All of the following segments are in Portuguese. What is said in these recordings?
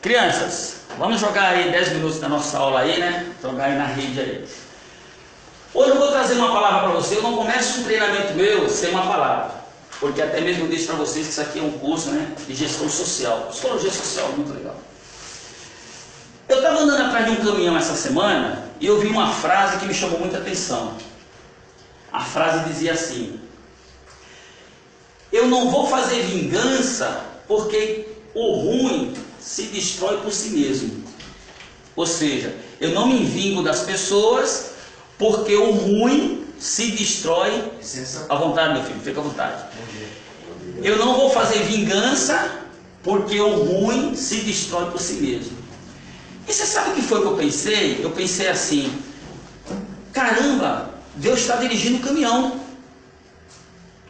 Crianças, vamos jogar aí 10 minutos da nossa aula aí, né? Jogar aí na rede aí. Hoje eu vou trazer uma palavra para você. Eu não começo um treinamento meu sem uma palavra, porque até mesmo eu disse para vocês que isso aqui é um curso, né, de gestão social, psicologia social, muito legal. Eu estava andando atrás de um caminhão essa semana e eu vi uma frase que me chamou muita atenção. A frase dizia assim: eu não vou fazer vingança porque o ruim se destrói por si mesmo. Ou seja, eu não me vingo das pessoas porque o ruim se destrói. À vontade, meu filho, fica à vontade. Eu não vou fazer vingança porque o ruim se destrói por si mesmo. E você sabe o que foi que eu pensei? Eu pensei assim: caramba, Deus está dirigindo o caminhão.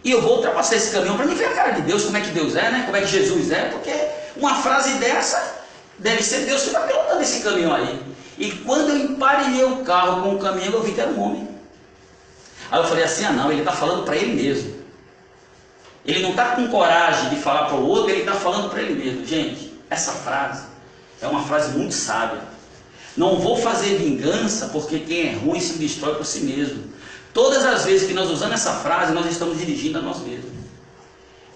E eu vou ultrapassar esse caminhão para me ver a cara de Deus, como é que Deus é, né? Como é que Jesus é, porque uma frase dessa deve ser Deus que está pilotando esse caminhão aí. E quando eu emparelhei o carro com o caminhão, eu vi que era um homem. Aí eu falei assim: ah não, ele está falando para ele mesmo. Ele não está com coragem de falar para o outro, ele está falando para ele mesmo. Gente, essa frase é uma frase muito sábia. Não vou fazer vingança porque quem é ruim se destrói por si mesmo. Todas as vezes que nós usamos essa frase, nós estamos dirigindo a nós mesmos.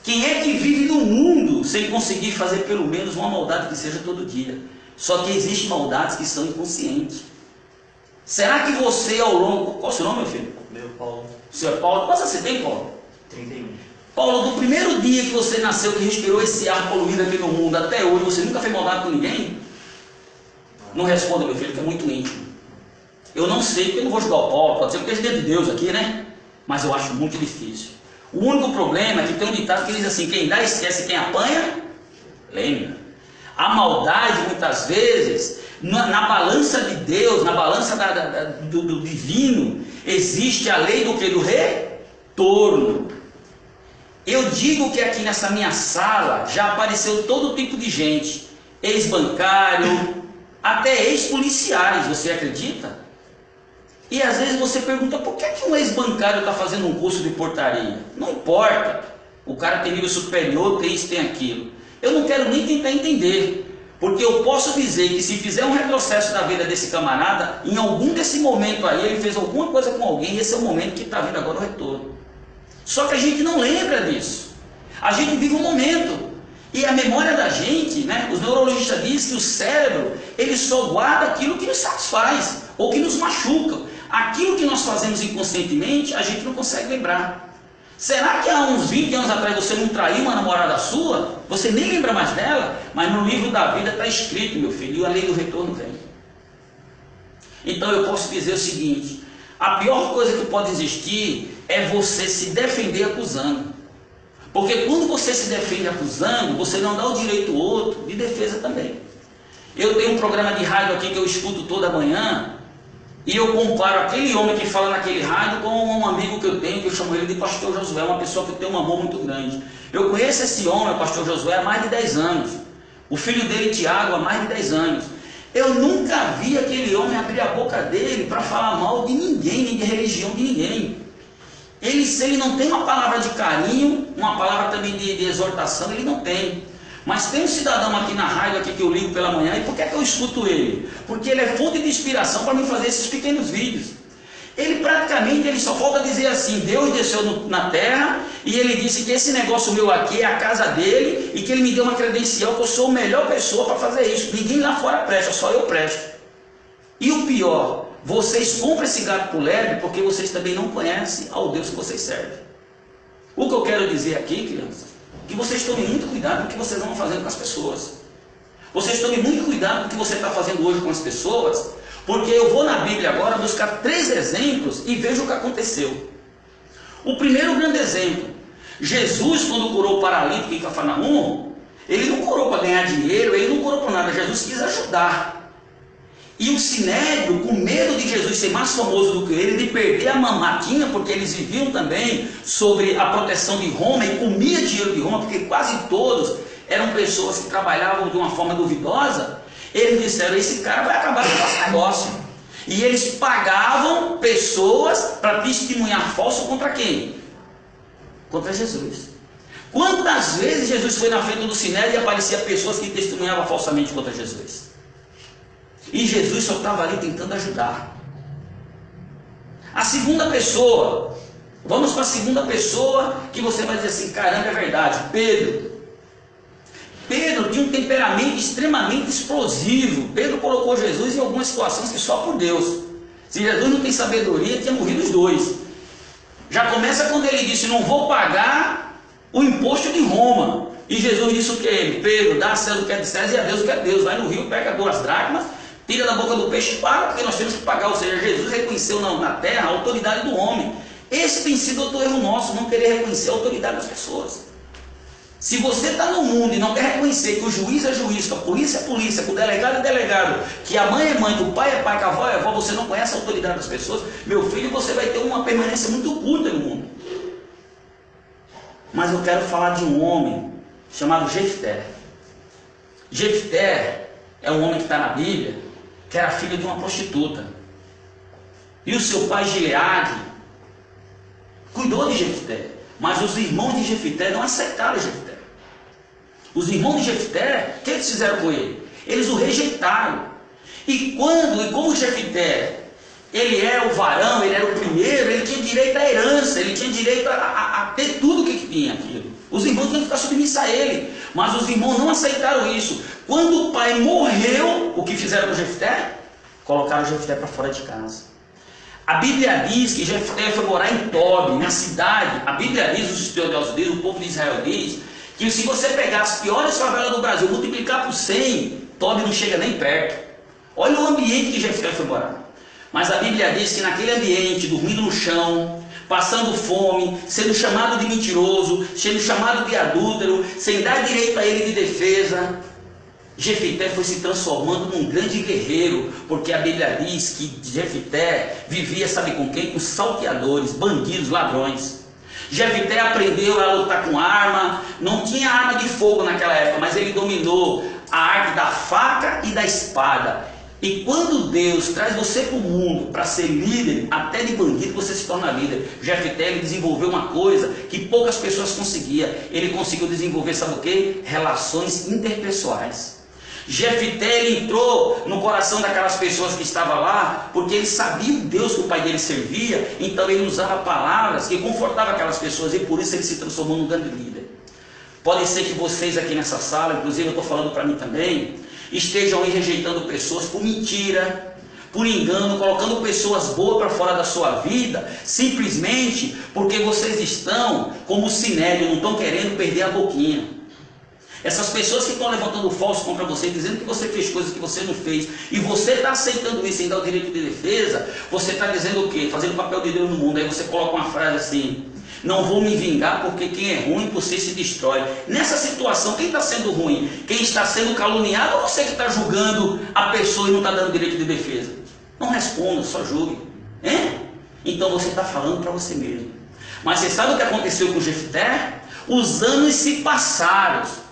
Quem é que vive no mundo sem conseguir fazer pelo menos uma maldade que seja todo dia? Só que existem maldades que são inconscientes. Será que você ao longo... Qual é o seu nome, meu filho? Meu, Paulo. O senhor Paulo? Quantos você tem, Paulo? 31. Paulo, do primeiro dia que você nasceu, que respirou esse ar poluído aqui no mundo, até hoje, você nunca fez maldade com ninguém? Não responda, meu filho, que é muito íntimo. Eu não sei, porque eu não vou julgar o Paulo, pode ser o presidente de Deus aqui, né? Mas eu acho muito difícil. O único problema é que tem um ditado que diz assim: quem dá esquece, quem apanha, lembra. A maldade, muitas vezes, na balança de Deus, na balança do divino, existe a lei do que? Do retorno. Eu digo que aqui nessa minha sala já apareceu todo tipo de gente, ex-bancário, até ex-policiais, você acredita? E às vezes você pergunta: por que um ex-bancário está fazendo um curso de portaria? Não importa, o cara tem nível superior, tem isso, tem aquilo. Eu não quero nem tentar entender, porque eu posso dizer que se fizer um retrocesso da vida desse camarada, em algum desse momento aí ele fez alguma coisa com alguém, e esse é o momento que está vindo agora o retorno. Só que a gente não lembra disso. A gente vive um momento. E a memória da gente, né, os neurologistas dizem que o cérebro, ele só guarda aquilo que nos satisfaz, ou que nos machuca. Aquilo que nós fazemos inconscientemente, a gente não consegue lembrar. Será que há uns 20 anos atrás você não traiu uma namorada sua? Você nem lembra mais dela? Mas no livro da vida está escrito, meu filho, e a lei do retorno vem. Então eu posso dizer o seguinte: a pior coisa que pode existir é você se defender acusando. Porque quando você se defende acusando, você não dá o direito ao outro de defesa também. Eu tenho um programa de rádio aqui que eu escuto toda manhã, e eu comparo aquele homem que fala naquele rádio com um amigo que eu tenho, que eu chamo ele de Pastor Josué, uma pessoa que tem um amor muito grande. Eu conheço esse homem, o Pastor Josué, há mais de 10 anos. O filho dele, Tiago, há mais de 10 anos. Eu nunca vi aquele homem abrir a boca dele para falar mal de ninguém, nem de religião de ninguém. Se ele não tem uma palavra de carinho, uma palavra também de exortação, ele não tem. Mas tem um cidadão aqui na rádio aqui que eu ligo pela manhã, e por que é que eu escuto ele? Porque ele é fonte de inspiração para mim fazer esses pequenos vídeos. Ele praticamente, só falta dizer assim: Deus desceu na terra, e ele disse que esse negócio meu aqui é a casa dele, e que ele me deu uma credencial que eu sou a melhor pessoa para fazer isso. Ninguém lá fora presta, só eu presto. E o pior, vocês compram esse gato por lebre porque vocês também não conhecem ao Deus que vocês servem. O que eu quero dizer aqui, crianças, que vocês tomem muito cuidado com o que vocês vão fazendo com as pessoas. Vocês tomem muito cuidado com o que você está fazendo hoje com as pessoas, porque eu vou na Bíblia agora buscar 3 exemplos e vejo o que aconteceu. O primeiro grande exemplo: Jesus, quando curou o paralítico em Cafarnaum, ele não curou para ganhar dinheiro, ele não curou para nada, Jesus quis ajudar. E o Sinédrio, com medo de Jesus ser mais famoso do que ele, de perder a mamatinha, porque eles viviam também sobre a proteção de Roma e comia dinheiro de Roma, porque quase todos eram pessoas que trabalhavam de uma forma duvidosa, eles disseram: esse cara vai acabar com o nosso negócio. E eles pagavam pessoas para testemunhar falso contra quem? Contra Jesus. Quantas vezes Jesus foi na frente do Sinédrio e aparecia pessoas que testemunhavam falsamente contra Jesus? E Jesus só estava ali tentando ajudar. A segunda pessoa, vamos para a segunda pessoa, que você vai dizer assim, caramba, é verdade, Pedro. Pedro tinha um temperamento extremamente explosivo. Pedro colocou Jesus em algumas situações que só por Deus. Se Jesus não tem sabedoria, tinha morrido os dois. Já começa quando ele disse, não vou pagar o imposto de Roma. E Jesus disse o que? Pedro, dá a César o que é de César e a Deus o que é de Deus. Vai no rio, pega 2 dracmas, tira da boca do peixe e paga, porque nós temos que pagar. Ou seja, Jesus reconheceu na terra a autoridade do homem. Esse tem sido outro erro nosso, não querer reconhecer a autoridade das pessoas. Se você está no mundo e não quer reconhecer que o juiz é juiz, que a polícia é polícia, que o delegado é delegado, que a mãe é mãe, que o pai é pai, que a avó é avó, você não conhece a autoridade das pessoas, meu filho, você vai ter uma permanência muito curta no mundo. Mas eu quero falar de um homem chamado Jefté. Jefté é um homem que está na Bíblia, que era filho de uma prostituta. E o seu pai Gileade cuidou de Jefté, mas os irmãos de Jefté não aceitaram Jefté. Os irmãos de Jefté, o que eles fizeram com ele? Eles o rejeitaram. E como Jefté, ele era o varão, ele era o primeiro, ele tinha direito à herança, ele tinha direito a ter tudo o que tinha aquilo. Os irmãos tinham que ficar submissos a ele, mas os irmãos não aceitaram isso. Quando o pai morreu, o que fizeram com Jefté? Colocaram Jefté para fora de casa. A Bíblia diz que Jefté foi morar em Tobi, na cidade. A Bíblia diz, os estudiosos dizem, o povo de Israel diz, que se você pegar as piores favelas do Brasil, multiplicar por 100, Tobi não chega nem perto. Olha o ambiente que Jefté foi morar. Mas a Bíblia diz que naquele ambiente, dormindo no chão, passando fome, sendo chamado de mentiroso, sendo chamado de adúltero, sem dar direito a ele de defesa, Jefté foi se transformando num grande guerreiro, porque a Bíblia diz que Jefté vivia, sabe com quem? Com salteadores, bandidos, ladrões. Jefté aprendeu a lutar com arma, não tinha arma de fogo naquela época, mas ele dominou a arte da faca e da espada. E quando Deus traz você para o mundo para ser líder, até de bandido você se torna líder. Jefté, ele desenvolveu uma coisa que poucas pessoas conseguiam. Ele conseguiu desenvolver, sabe o quê? Relações interpessoais. Jefté, ele entrou no coração daquelas pessoas que estavam lá, porque ele sabia o Deus que o pai dele servia, então ele usava palavras que confortavam aquelas pessoas, e por isso ele se transformou num grande líder. Pode ser que vocês aqui nessa sala, inclusive eu estou falando para mim também, estejam aí rejeitando pessoas por mentira, por engano, colocando pessoas boas para fora da sua vida, simplesmente porque vocês estão como o Sinédrio, não estão querendo perder a boquinha. Essas pessoas que estão levantando falso contra você, dizendo que você fez coisas que você não fez, e você está aceitando isso sem dar o direito de defesa, você está dizendo o quê? Fazendo o papel de Deus no mundo. Aí você coloca uma frase assim, não vou me vingar porque quem é ruim por si se destrói. Nessa situação, quem está sendo ruim? Quem está sendo caluniado ou você que está julgando a pessoa e não está dando direito de defesa? Não responda, só julgue. Então você está falando para você mesmo. Mas você sabe o que aconteceu com Jefté? Os anos se passaram.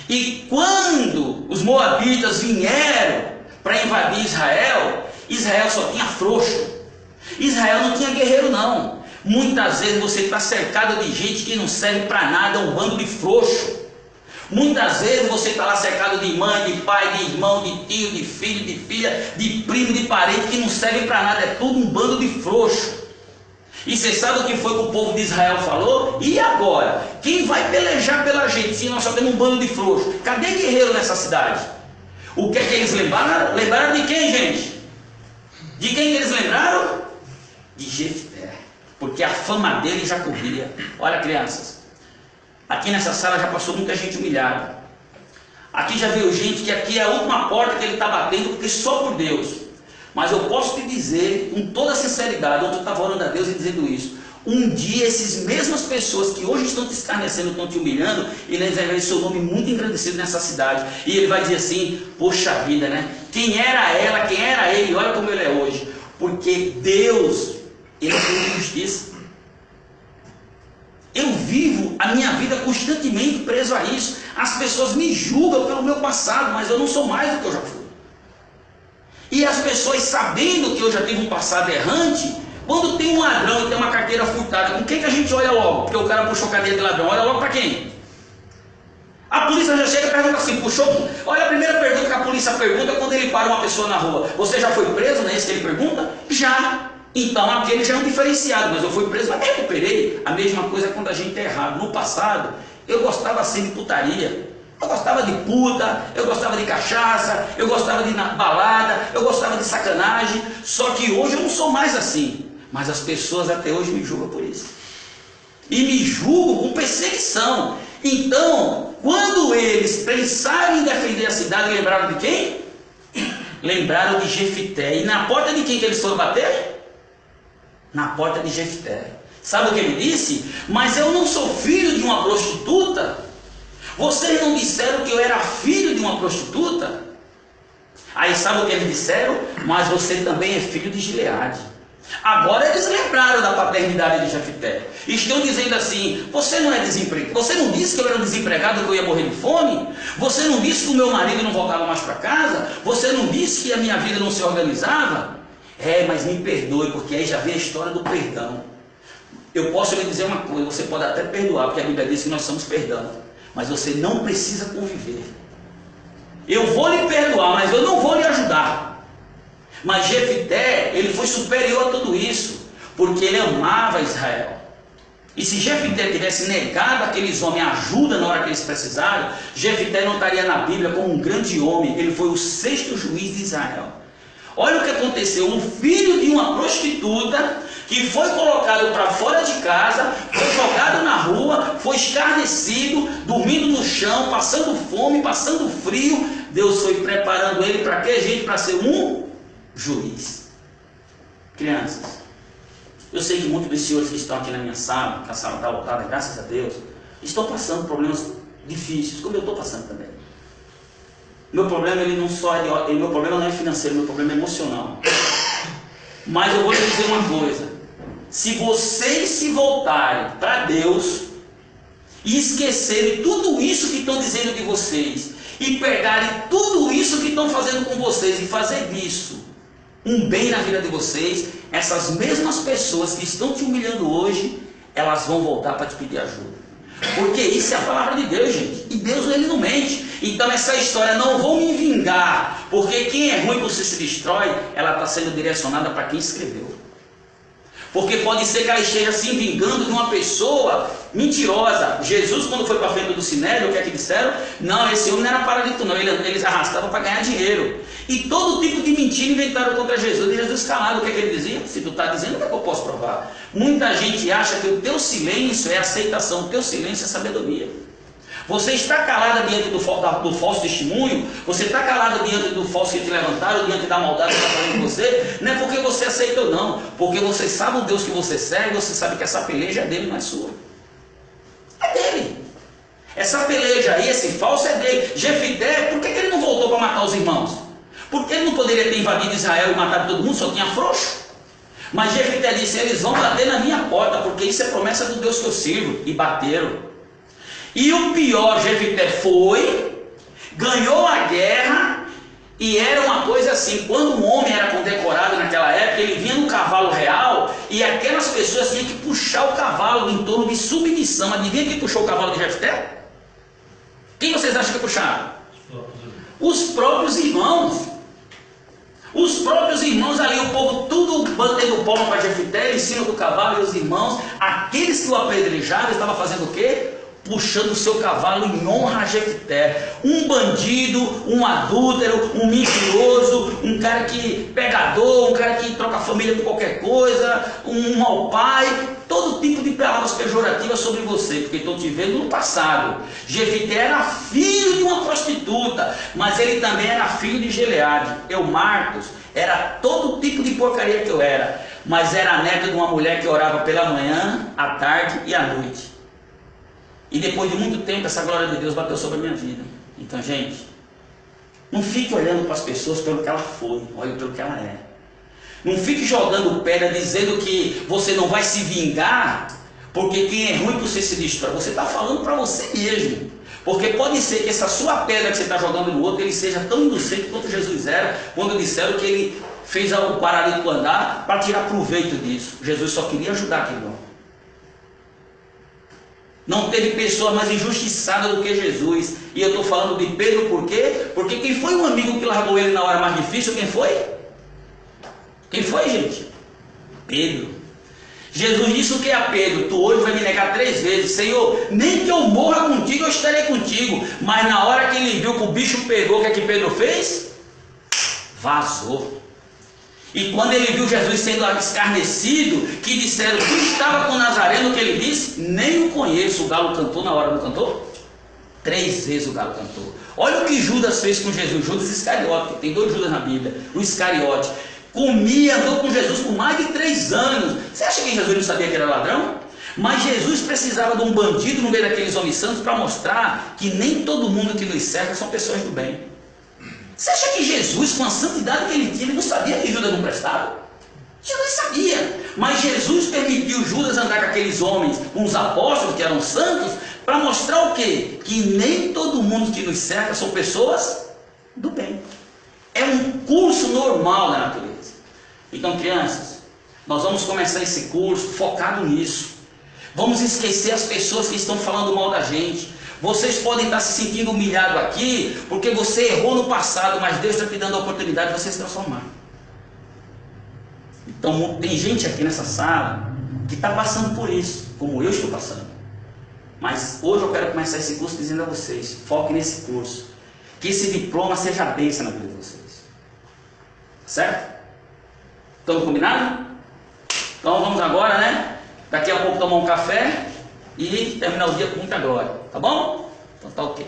E quando os moabitas vieram para invadir Israel, Israel só tinha frouxo. Israel não tinha guerreiro não. Muitas vezes você está cercado de gente que não serve para nada, é um bando de frouxo. Muitas vezes você está lá cercado de mãe, de pai, de irmão, de tio, de filho, de filha, de primo, de parente, que não serve para nada, é tudo um bando de frouxo. E você sabe o que foi que o povo de Israel falou? E agora? Quem vai pelejar pela gente se nós só temos um bando de frouxos? Cadê guerreiro nessa cidade? O que é que eles lembraram? Lembraram de quem, gente? De quem eles lembraram? De Jefté. Porque a fama dele já corria. Olha, crianças, aqui nessa sala já passou muita gente humilhada. Aqui já veio gente que aqui é a última porta que ele está batendo, porque só por Deus. Mas eu posso te dizer, com toda sinceridade, eu estava orando a Deus e dizendo isso, um dia essas mesmas pessoas que hoje estão te escarnecendo, estão te humilhando, eles vão ver seu nome muito engrandecido nessa cidade, e ele vai dizer assim, poxa vida, né? Quem era ela, quem era ele, olha como ele é hoje, porque Deus, ele tem justiça. Eu vivo a minha vida constantemente preso a isso, as pessoas me julgam pelo meu passado, mas eu não sou mais do que eu já fui. E as pessoas, sabendo que eu já tive um passado errante, quando tem um ladrão e tem uma carteira furtada, com quem que a gente olha logo? Porque o cara puxou a cadeia de ladrão, olha logo para quem? A polícia já chega e pergunta assim, puxou. Olha a primeira pergunta que a polícia pergunta quando ele para uma pessoa na rua. Você já foi preso, não é isso que ele pergunta? Já. Então aquele já é um diferenciado, mas eu fui preso, mas me recuperei. A mesma coisa quando a gente é errado. No passado, eu gostava assim de putaria. Eu gostava de puta, eu gostava de cachaça, eu gostava de balada, eu gostava de sacanagem. Só que hoje eu não sou mais assim. Mas as pessoas até hoje me julgam por isso. E me julgam com perseguição. Então, quando eles pensaram em defender a cidade, lembraram de quem? Lembraram de Jefité. E na porta de quem que eles foram bater? Na porta de Jefité. Sabe o que ele disse? Mas eu não sou filho de uma prostituta. Vocês não disseram que eu era filho de uma prostituta? Aí sabe o que eles disseram? Mas você também é filho de Gileade. Agora eles lembraram da paternidade de Jefité. Estão dizendo assim, você não é desempregado. Você não disse que eu era um desempregado, que eu ia morrer de fome? Você não disse que o meu marido não voltava mais para casa? Você não disse que a minha vida não se organizava? É, mas me perdoe, porque aí já vem a história do perdão. Eu posso lhe dizer uma coisa, você pode até perdoar, porque a Bíblia diz que nós somos perdão. Mas você não precisa conviver. Eu vou lhe perdoar, mas eu não vou lhe ajudar. Mas Jefité, ele foi superior a tudo isso, porque ele amava Israel. E se Jefité tivesse negado aqueles homens ajuda na hora que eles precisaram, Jefité não estaria na Bíblia como um grande homem. Ele foi o 6º juiz de Israel. Olha o que aconteceu, um filho de uma prostituta que foi colocado para fora de casa, foi jogado na rua, foi escarnecido, dormindo no chão, passando fome, passando frio. Deus foi preparando ele para quê, gente? Para ser um juiz. Crianças, eu sei que muitos dos senhores que estão aqui na minha sala, que a sala está lotada, graças a Deus, estão passando problemas difíceis, como eu estou passando também. Meu problema, meu problema não é financeiro, meu problema é emocional. Mas eu vou lhe dizer uma coisa: se vocês se voltarem para Deus e esquecerem tudo isso que estão dizendo de vocês, e pegarem tudo isso que estão fazendo com vocês e fazer disso um bem na vida de vocês, essas mesmas pessoas que estão te humilhando hoje, elas vão voltar para te pedir ajuda. Porque isso é a palavra de Deus, gente. E Deus, ele não mente. Então essa história, não vou me vingar, porque quem é ruim você se destrói, ela está sendo direcionada para quem escreveu. Porque pode ser que ela esteja se vingando de uma pessoa mentirosa. Jesus, quando foi para a frente do Sinédrio, o que é que disseram? Não, esse homem não era paralítico não, eles arrastavam para ganhar dinheiro. E todo tipo de mentira inventaram contra Jesus. E Jesus calado, o que é que ele dizia? Se tu está dizendo, o que é que eu posso provar? Muita gente acha que o teu silêncio é aceitação, o teu silêncio é sabedoria. Você está calada diante do falso testemunho, você está calada diante do falso que te levantaram, diante da maldade que está fazendo com você, não é porque você aceitou não, porque você sabe o Deus que você segue, você sabe que essa peleja é dele, não é sua. É dele. Essa peleja aí, esse falso é dele. Jefité, por que ele não voltou para matar os irmãos? Porque ele não poderia ter invadido Israel e matado todo mundo, só tinha frouxo. Mas Jefité disse, eles vão bater na minha porta, porque isso é promessa do Deus que eu sirvo. E bateram. E o pior, Jefité foi, ganhou a guerra, e era uma coisa assim, quando um homem era condecorado naquela época, ele vinha no cavalo real, e aquelas pessoas tinham que puxar o cavalo em torno de submissão. Adivinha quem puxou o cavalo de Jefité? Quem vocês acham que puxaram? Os próprios irmãos. Os próprios irmãos ali, o povo tudo batendo palma para Jefité, em cima do cavalo, e os irmãos, aqueles que o apedrejaram, estavam fazendo o quê? Puxando o seu cavalo em honra a Jefité. Um bandido, um adúltero, um mentiroso, um cara que pegador, um cara que troca a família por qualquer coisa, um mau pai, todo tipo de palavras pejorativas sobre você, porque estou te vendo no passado. Jefité era filho de uma prostituta, mas ele também era filho de Gileade. Eu, Marcos, era todo tipo de porcaria que eu era, mas era neto de uma mulher que orava pela manhã, à tarde e à noite. E depois de muito tempo, essa glória de Deus bateu sobre a minha vida. Então, gente, não fique olhando para as pessoas pelo que ela foi, olhe pelo que ela é. Não fique jogando pedra dizendo que você não vai se vingar, porque quem é ruim você se destrói. Você está falando para você mesmo. Porque pode ser que essa sua pedra que você está jogando no outro, ele seja tão inocente quanto Jesus era, quando disseram que ele fez o paralítico andar para tirar proveito disso. Jesus só queria ajudar aquele homem. Não teve pessoa mais injustiçada do que Jesus. E eu estou falando de Pedro por quê? Porque quem foi o amigo que largou ele na hora mais difícil? Quem foi? Quem foi, gente? Pedro. Jesus disse o que a Pedro? Tu hoje vai me negar 3 vezes. Senhor, nem que eu morra contigo, eu estarei contigo. Mas na hora que ele viu que o bicho pegou, o que é que Pedro fez? Vazou. E quando ele viu Jesus sendo escarnecido, que disseram que estava com Nazareno, o que ele disse? Nem o conheço. O galo cantou na hora, não cantou? 3 vezes o galo cantou. Olha o que Judas fez com Jesus. Judas Iscariote, tem 2 Judas na Bíblia. O Iscariote comia, andou com Jesus por mais de 3 anos. Você acha que Jesus não sabia que era ladrão? Mas Jesus precisava de um bandido no meio daqueles homens santos para mostrar que nem todo mundo que nos cerca são pessoas do bem. Você acha que Jesus, com a santidade que ele tinha, ele não sabia que Judas não prestava? Jesus sabia, mas Jesus permitiu Judas andar com aqueles homens, com os apóstolos que eram santos, para mostrar o quê? Que nem todo mundo que nos cerca são pessoas do bem. É um curso normal da natureza. Então, crianças, nós vamos começar esse curso focado nisso. Vamos esquecer as pessoas que estão falando mal da gente. Vocês podem estar se sentindo humilhados aqui, porque você errou no passado, mas Deus está te dando a oportunidade de você se transformar. Então, tem gente aqui nessa sala que está passando por isso, como eu estou passando. Mas hoje eu quero começar esse curso dizendo a vocês, foque nesse curso. Que esse diploma seja a bênção na vida de vocês. Certo? Estamos combinados? Então vamos agora, né? Daqui a pouco tomar um café e terminar o dia com muita glória. Tá bom? Então tá ok.